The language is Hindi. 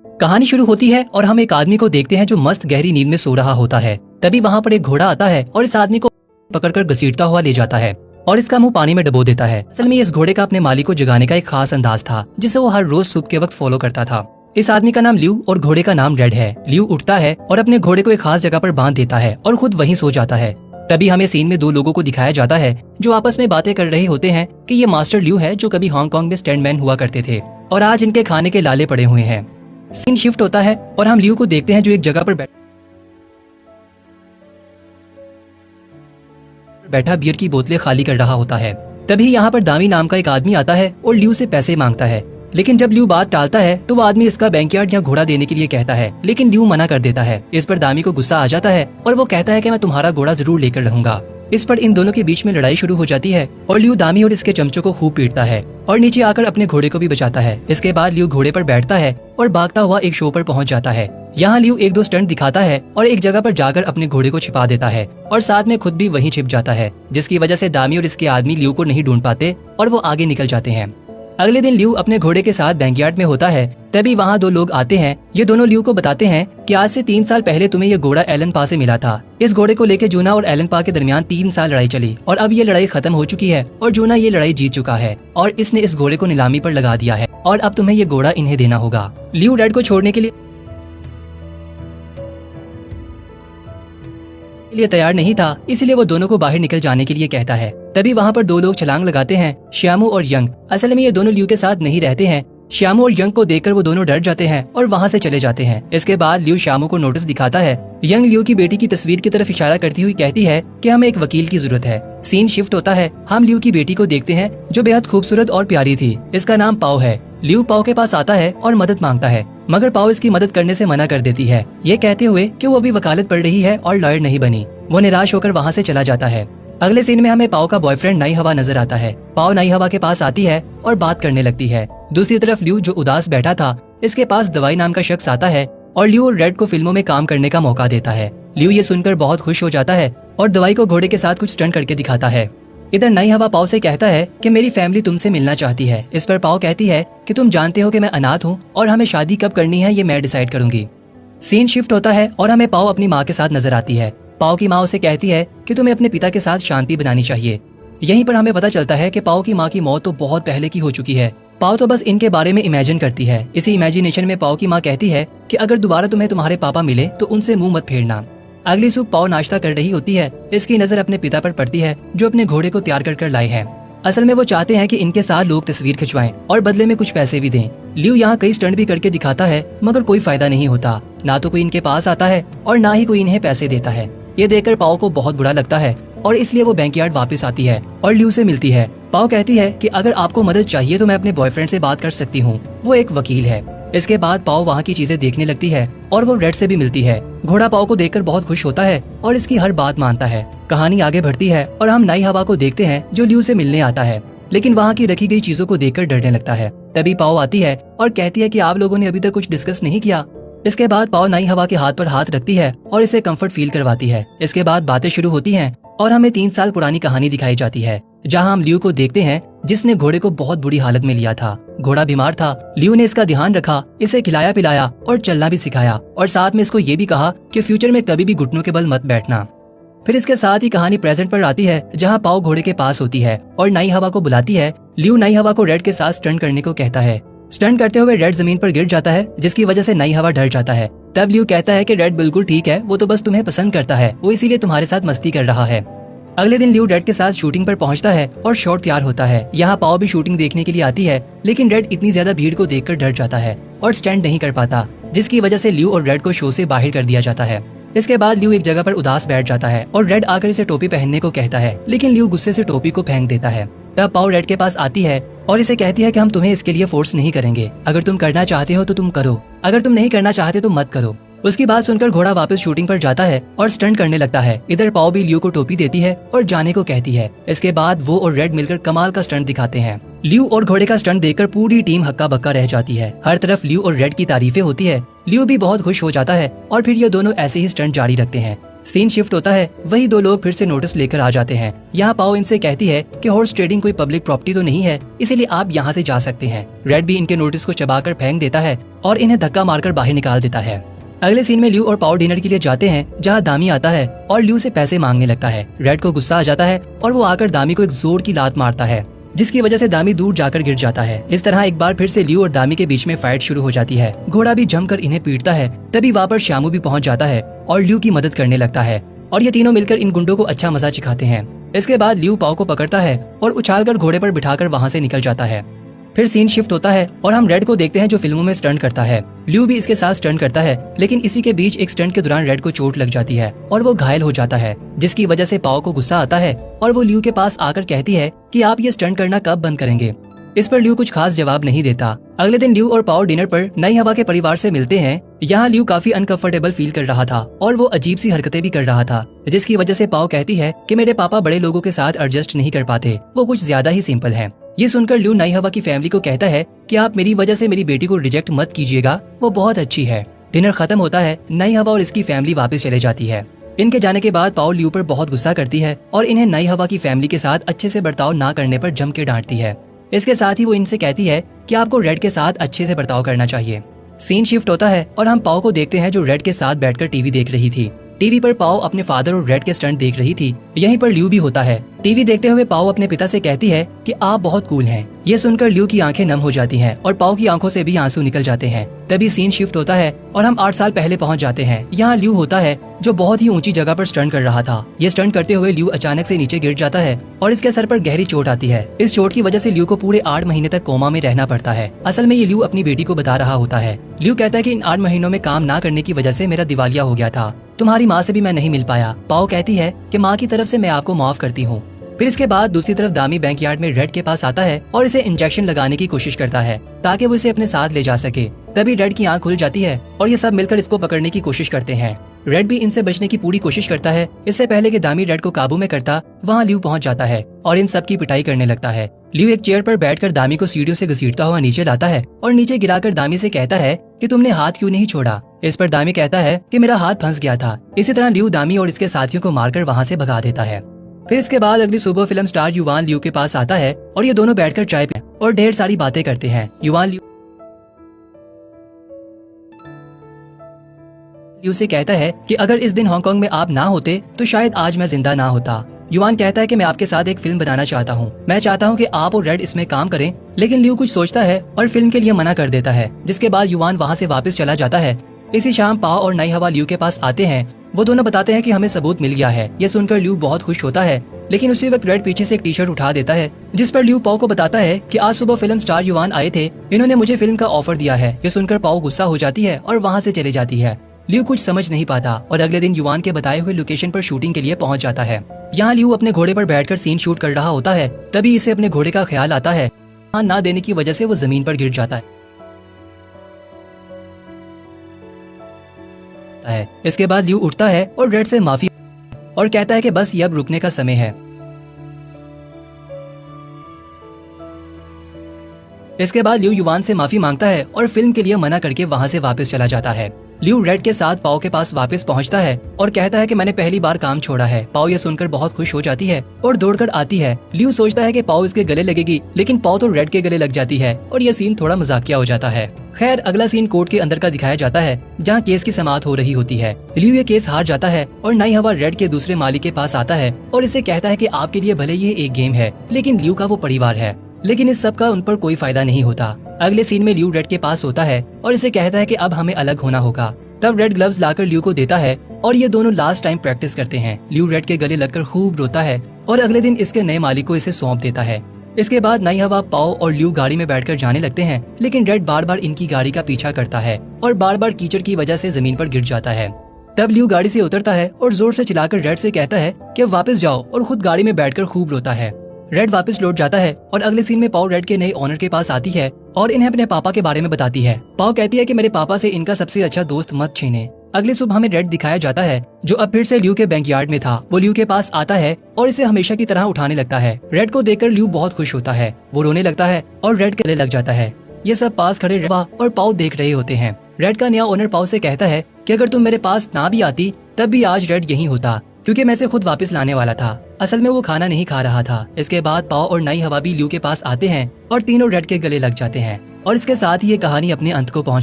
कहानी शुरू होती है और हम एक आदमी को देखते हैं जो मस्त गहरी नींद में सो रहा होता है। तभी वहाँ पर एक घोड़ा आता है और इस आदमी को पकड़कर घसीटता हुआ ले जाता है और इसका मुंह पानी में डुबो देता है। असल में इस घोड़े का अपने मालिक को जगाने का एक खास अंदाज था जिसे वो हर रोज सुबह के वक्त फॉलो करता था। इस आदमी का नाम ल्यू और घोड़े का नाम रेड है। ल्यू उठता है और अपने घोड़े को एक खास जगह पर बांध देता है और खुद वहीं सो जाता है। तभी हमें सीन में दो लोगों को दिखाया जाता है जो आपस में बातें कर रहे होते हैं कि ये मास्टर ल्यू है जो कभी हांगकांग में स्टैंडमैन हुआ करते थे और आज इनके खाने के लाले पड़े हुए हैं। सीन शिफ्ट होता है और हम ल्यू को देखते हैं जो एक जगह पर बैठा बियर की बोतलें खाली कर रहा होता है। तभी यहाँ पर दामी नाम का एक आदमी आता है और ल्यू से पैसे मांगता है, लेकिन जब ल्यू बात टालता है तो वो आदमी इसका बैंकयार्ड या घोड़ा देने के लिए कहता है, लेकिन ल्यू मना कर देता है। इस पर दामी को गुस्सा आ जाता है और वो कहता है कि मैं तुम्हारा घोड़ा जरूर लेकर रहूंगा। इस पर इन दोनों के बीच में लड़ाई शुरू हो जाती है और ल्यू दामी और इसके चमचों को खूब पीटता है और नीचे आकर अपने घोड़े को भी बचाता है। इसके बाद ल्यू घोड़े पर बैठता है और भागता हुआ एक शो पर पहुंच जाता है। यहाँ ल्यू एक दो स्टंट दिखाता है और एक जगह पर जाकर अपने घोड़े को छिपा देता है और साथ में खुद भी वहीं छिप जाता है, जिसकी वजह से दामी और इसके आदमी ल्यू को नहीं ढूंढ पाते और वो आगे निकल जाते हैं। अगले दिन ल्यू अपने घोड़े के साथ बैंकयार्ड में होता है। तभी वहाँ दो लोग आते हैं। ये दोनों ल्यू को बताते हैं कि आज से 3 साल पहले तुम्हें ये घोड़ा एलन पा से मिला था। इस घोड़े को लेकर जूना और एलन पा के दरमियान 3 साल लड़ाई चली और अब ये लड़ाई खत्म हो चुकी है और जूना ये लड़ाई जीत चुका है और इसने इस घोड़े को नीलामी पर लगा दिया है और अब तुम्हें ये घोड़ा इन्हें देना होगा। ल्यू रेड को छोड़ने के लिए तैयार नहीं था, इसलिए वो दोनों को बाहर निकल जाने के लिए कहता है। तभी वहाँ पर दो लोग छलांग लगाते हैं, श्यामू और यंग। असल में ये दोनों ल्यू के साथ नहीं रहते हैं। श्यामू और यंग को देखकर वो दोनों डर जाते हैं और वहाँ से चले जाते हैं। इसके बाद ल्यू श्यामू को नोटिस दिखाता है। यंग ल्यू की बेटी की तस्वीर की तरफ इशारा करती हुई कहती है कि हमें एक वकील की जरूरत है। सीन शिफ्ट होता है। हम ल्यू की बेटी को देखते हैं जो बेहद खूबसूरत और प्यारी थी। इसका नाम पाओ है। ल्यू पाओ के पास आता है और मदद मांगता है, मगर पाओ इसकी मदद करने से मना कर देती है, ये कहते हुए कि वो अभी वकालत पढ़ रही है और लॉयर नहीं बनी। वो निराश होकर वहाँ से चला जाता है। अगले सीन में हमें पाओ का बॉयफ्रेंड नई हवा नजर आता है। पाओ नई हवा के पास आती है और बात करने लगती है। दूसरी तरफ ल्यू जो उदास बैठा था, इसके पास दवाई नाम का शख्स आता है और ल्यू और रेड को फिल्मों में काम करने का मौका देता है। ल्यू ये सुनकर बहुत खुश हो जाता है और दवाई को घोड़े के साथ कुछ स्टंट करके दिखाता है। इधर नई हवा पाओ से कहता है कि मेरी फैमिली तुमसे मिलना चाहती है। इस पर पाओ कहती है कि तुम जानते हो कि मैं अनाथ हूँ और हमें शादी कब करनी है ये मैं डिसाइड करूंगी। सीन शिफ्ट होता है और हमें पाओ अपनी माँ के साथ नजर आती है। पाओ की माँ उसे कहती है कि तुम्हें अपने पिता के साथ शांति बनानी चाहिए। यहीं पर हमें पता चलता है कि पाओ की माँ की मौत तो बहुत पहले की हो चुकी है। पाओ तो बस इनके बारे में इमेजिन करती है। इसी इमेजिनेशन में पाओ की माँ कहती है कि अगर दोबारा तुम्हें तुम्हारे पापा मिले तो उनसे मुंह मत फेरना। अगली सुबह पाओ नाश्ता कर रही होती है। इसकी नजर अपने पिता पर पड़ती है जो अपने घोड़े को तैयार कर लाए हैं। असल में वो चाहते हैं कि इनके साथ लोग तस्वीर खिंचवाएं और बदले में कुछ पैसे भी दें। ल्यू यहाँ कई स्टंट भी करके दिखाता है, मगर कोई फायदा नहीं होता। ना तो कोई इनके पास आता है और ना ही कोई इन्हें पैसे देता है। ये देखकर पाओ को बहुत बुरा लगता है और इसलिए वो बैंकयार्ड वापस आती है और ल्यू से मिलती है। पाओ कहती है कि अगर आपको मदद चाहिए तो मैं अपने बॉयफ्रेंड से बात कर सकती हूँ, वो एक वकील है। इसके बाद पाओ वहाँ की चीजें देखने लगती है और वो रेड से भी मिलती है। घोड़ा पाओ को देखकर बहुत खुश होता है और इसकी हर बात मानता है। कहानी आगे बढ़ती है और हम नई हवा को देखते हैं जो ल्यू से मिलने आता है, लेकिन वहाँ की रखी गई चीजों को देखकर डरने लगता है। तभी पाओ आती है और कहती है कि आप लोगों ने अभी तक कुछ डिस्कस नहीं किया। इसके बाद पाओ नई हवा के हाथ पर हाथ रखती है और इसे कंफर्ट फील करवाती है। इसके बाद बातें शुरू होती हैं और हमें 3 साल पुरानी कहानी दिखाई जाती है, जहां हम ल्यू को देखते हैं जिसने घोड़े को बहुत बुरी हालत में लिया था। घोड़ा बीमार था। ल्यू ने इसका ध्यान रखा, इसे खिलाया पिलाया और चलना भी सिखाया और साथ में इसको ये भी कहा कि फ्यूचर में कभी भी घुटनों के बल मत बैठना। फिर इसके साथ ही कहानी प्रेजेंट पर आती है, जहाँ पाओ घोड़े के पास होती है और नई हवा को बुलाती है। ल्यू नई हवा को रेड के साथ स्टंट करने को कहता है। स्टंट करते हुए रेड जमीन पर गिर जाता है, जिसकी वजह से नई हवा डर जाता है। तब ल्यू कहता है कि रेड बिल्कुल ठीक है, वो तो बस तुम्हें पसंद करता है, वो इसीलिए तुम्हारे साथ मस्ती कर रहा है। अगले दिन ल्यू रेड के साथ शूटिंग पर पहुंचता है और शॉट तैयार होता है। यहाँ पाओ भी शूटिंग देखने के लिए आती है, लेकिन रेड इतनी ज्यादा भीड़ को देखकर डर जाता है और स्टैंड नहीं कर पाता, जिसकी वजह से ल्यू और रेड को शो से बाहर कर दिया जाता है। इसके बाद ल्यू एक जगह पर उदास बैठ जाता है और रेड आकर इसे टोपी पहनने को कहता है, लेकिन ल्यू गुस्से से टोपी को फेंक देता है। तब पाओ रेड के पास आती है और इसे कहती है कि हम तुम्हें इसके लिए फोर्स नहीं करेंगे। अगर तुम करना चाहते हो तो तुम करो, अगर तुम नहीं करना चाहते तो मत करो। उसकी बात सुनकर घोड़ा वापस शूटिंग पर जाता है और स्टंट करने लगता है। इधर पाओ भी ल्यू को टोपी देती है और जाने को कहती है। इसके बाद वो और रेड मिलकर कमाल का स्टंट दिखाते हैं। ल्यू और घोड़े का स्टंट देखकर पूरी टीम हक्का बक्का रह जाती है। हर तरफ ल्यू और रेड की तारीफें होती है। ल्यू भी बहुत खुश हो जाता है और फिर ये दोनों ऐसे ही स्टंट जारी रखते हैं। सीन शिफ्ट होता है, वही दो लोग फिर से नोटिस लेकर आ जाते हैं। यहाँ पाओ इनसे कहती है कि हॉर्स ट्रेडिंग कोई पब्लिक प्रॉपर्टी तो नहीं है, इसीलिए आप यहाँ से जा सकते हैं। रेड भी इनके नोटिस को चबाकर फेंक देता है और इन्हें धक्का मारकर बाहर निकाल देता है। अगले सीन में ल्यू और पाओ डिनर के लिए जाते हैं, जहाँ दामी आता है और ल्यू से पैसे मांगने लगता है। रेड को गुस्सा आ जाता है और वो आकर दामी को एक जोर की लात मारता है, जिसकी वजह से दामी दूर जाकर गिर जाता है। इस तरह एक बार फिर से ल्यू और दामी के बीच में फाइट शुरू हो जाती है। घोड़ा भी जमकर इन्हें पीटता है। तभी वहाँ पर श्यामू भी पहुंच जाता है और ल्यू की मदद करने लगता है और ये तीनों मिलकर इन गुंडों को अच्छा मजा सिखाते हैं। इसके बाद ल्यू पाओ को पकड़ता है और उछालकर घोड़े पर बिठाकर वहाँ से निकल जाता है। फिर सीन शिफ्ट होता है और हम रेड को देखते हैं जो फिल्मों में स्टंट करता है। ल्यू भी इसके साथ स्टंट करता है, लेकिन इसी के बीच एक स्टंट के दौरान रेड को चोट लग जाती है और वो घायल हो जाता है, जिसकी वजह से पाओ को गुस्सा आता है और वो ल्यू के पास आकर कहती है कि आप ये स्टंट करना कब बंद करेंगे। इस पर ल्यू कुछ खास जवाब नहीं देता। अगले दिन ल्यू और पाओ डिनर पर नई हवा के परिवार से मिलते हैं। यहाँ ल्यू काफी अनकंफर्टेबल फील कर रहा था और वो अजीब सी हरकतें भी कर रहा था, जिसकी वजह से पाओ कहती है कि मेरे पापा बड़े लोगों के साथ एडजस्ट नहीं कर पाते, वो कुछ ज्यादा ही सिंपल है। ये सुनकर ल्यू नई हवा की फैमिली को कहता है कि आप मेरी वजह से मेरी बेटी को रिजेक्ट मत कीजिएगा, वो बहुत अच्छी है। डिनर खत्म होता है, नई हवा और इसकी फैमिली वापस चले जाती है। इनके जाने के बाद पाओ ल्यू पर बहुत गुस्सा करती है और इन्हें नई हवा की फैमिली के साथ अच्छे से बर्ताव ना करने पर जम के डांटती है। इसके साथ ही वो इनसे कहती है कि आपको रेड के साथ अच्छे से बर्ताव करना चाहिए। सीन शिफ्ट होता है और हम पाओ को देखते हैं जो रेड के साथ बैठकर टीवी देख रही थी। टीवी पर पाओ अपने फादर और रेड के स्टंट देख रही थी। यहीं पर ल्यू भी होता है। टीवी देखते हुए पाओ अपने पिता से कहती है कि आप बहुत कूल हैं। ये सुनकर ल्यू की आंखें नम हो जाती हैं और पाओ की आंखों से भी आंसू निकल जाते हैं। तभी सीन शिफ्ट होता है और हम 8 साल पहले पहुंच जाते हैं। यहाँ ल्यू होता है जो बहुत ही ऊंची जगह पर स्टंट कर रहा था। ये स्टंट करते हुए ल्यू अचानक से नीचे गिर जाता है और इसके सर पर गहरी चोट आती है। इस चोट की वजह से ल्यू को पूरे 8 महीने तक कोमा में रहना पड़ता है। असल में ये ल्यू अपनी बेटी को बता रहा होता है। ल्यू कहता है कि इन 8 महीनों में काम ना करने की वजह से मेरा दिवालिया हो गया था। तुम्हारी माँ से भी मैं नहीं मिल पाया। पाओ कहती है कि माँ की तरफ से मैं आपको माफ करती हूँ। फिर इसके बाद दूसरी तरफ दामी बैंकयार्ड में रेड के पास आता है और इसे इंजेक्शन लगाने की कोशिश करता है ताकि वो इसे अपने साथ ले जा सके। तभी रेड की आंख खुल जाती है और ये सब मिलकर इसको पकड़ने की कोशिश करते हैं। रेड भी इनसे बचने की पूरी कोशिश करता है। इससे पहले कि दामी रेड को काबू में करता, वहाँ ल्यू पहुँच जाता है और इन सब की पिटाई करने लगता है। ल्यू एक चेयर पर बैठकर दामी को सीढ़ियों से घसीटता हुआ नीचे लाता है और नीचे गिराकर दामी से कहता है कि तुमने हाथ क्यों नहीं छोड़ा। इस पर दामी कहता है कि मेरा हाथ फंस गया था। इसी तरह ल्यू दामी और इसके साथियों को मारकर वहाँ से भगा देता है। फिर इसके बाद अगली सुबह फिल्म स्टार युवान ल्यू के पास आता है और ये दोनों बैठकर चाय पीते और ढेर सारी बातें करते हैं। युवान ल्यू से कहता है कि अगर इस दिन हांगकांग में आप ना होते तो शायद आज मैं जिंदा ना होता। युवान कहता है कि मैं आपके साथ एक फिल्म बनाना चाहता हूँ। मैं चाहता हूँ कि आप और रेड इसमें काम करें, लेकिन ल्यू कुछ सोचता है और फिल्म के लिए मना कर देता है, जिसके बाद युवान वहाँ से वापस चला जाता है। इसी शाम पाओ और नई हवा ल्यू के पास आते हैं। वो दोनों बताते हैं कि हमें सबूत मिल गया है। ये सुनकर ल्यू बहुत खुश होता है, लेकिन उसी वक्त रेड पीछे से एक टी शर्ट उठा देता है, जिस पर ल्यू पाओ को बताता है कि आज सुबह फिल्म स्टार युवान आए थे, इन्होंने मुझे फिल्म का ऑफर दिया है। ये सुनकर पाओ गुस्सा हो जाती है और वहाँ से चले जाती है। ल्यू कुछ समझ नहीं पाता और अगले दिन युवान के बताए हुए लोकेशन पर शूटिंग के लिए पहुंच जाता है। यहाँ ल्यू अपने घोड़े पर बैठकर सीन शूट कर रहा होता है। तभी इसे अपने घोड़े का ख्याल आता है। हाँ ना देने की वजह से वो जमीन पर गिर जाता है। इसके बाद ल्यू उठता है और रेड से माफी और कहता है कि बस ये अब रुकने का समय है। इसके बाद ल्यू युवान से माफी मांगता है और फिल्म के लिए मना करके वहाँ से वापस चला जाता है। ल्यू रेड के साथ पाओ के पास वापस पहुँचता है और कहता है कि मैंने पहली बार काम छोड़ा है। पाओ ये सुनकर बहुत खुश हो जाती है और दौड़कर आती है। ल्यू सोचता है कि पाओ इसके गले लगेगी, लेकिन पाओ तो रेड के गले लग जाती है और यह सीन थोड़ा मजाकिया हो जाता है। खैर अगला सीन कोर्ट के अंदर का दिखाया जाता है, जहाँ केस की समाअत हो रही होती है। ल्यू ये केस हार जाता है और नई हवा रेड के दूसरे मालिक के पास आता है और इसे कहता है कि आपके लिए भले ये एक गेम है, लेकिन ल्यू का वो परिवार है। लेकिन इस सब का उन पर कोई फायदा नहीं होता। अगले सीन में ल्यू रेड के पास होता है और इसे कहता है कि अब हमें अलग होना होगा। तब रेड ग्लव्स लाकर ल्यू को देता है और ये दोनों लास्ट टाइम प्रैक्टिस करते हैं। ल्यू रेड के गले लगकर खूब रोता है और अगले दिन इसके नए मालिक को इसे सौंप देता है। इसके बाद नई हवा, पाओ और ल्यू गाड़ी में बैठकर जाने लगते हैं, लेकिन रेड बार बार इनकी गाड़ी का पीछा करता है और बार बार कीचड़ की वजह से जमीन पर गिर जाता है। तब ल्यू गाड़ी से उतरता है और जोर से चिल्लाकर रेड से कहता है कि वापस जाओ और खुद गाड़ी में बैठकर खूब रोता है। रेड वापस लौट जाता है और अगले सीन में पाओ रेड के नए ओनर के पास आती है और इन्हें अपने पापा के बारे में बताती है। पाओ कहती है कि मेरे पापा से इनका सबसे अच्छा दोस्त मत छीने। अगली सुबह हमें रेड दिखाया जाता है, जो अब फिर से ल्यू के बैंकयार्ड में था। वो ल्यू के पास आता है और इसे हमेशा की तरह उठाने लगता है। रेड को देखकर ल्यू बहुत खुश होता है। वो रोने लगता है और रेड गले लग जाता है। ये सब पास खड़े रेड और पाओ देख रहे होते हैं। रेड का नया ओनर पाओ से कहता है कि अगर तुम मेरे पास ना भी आती तब भी आज रेड यही होता, क्योंकि मैं इसे खुद वापस लाने वाला था। असल में वो खाना नहीं खा रहा था। इसके बाद पाओ और नई हवा भी ल्यू के पास आते हैं और तीनों रेड के गले लग जाते हैं और इसके साथ ही ये कहानी अपने अंत को पहुंचती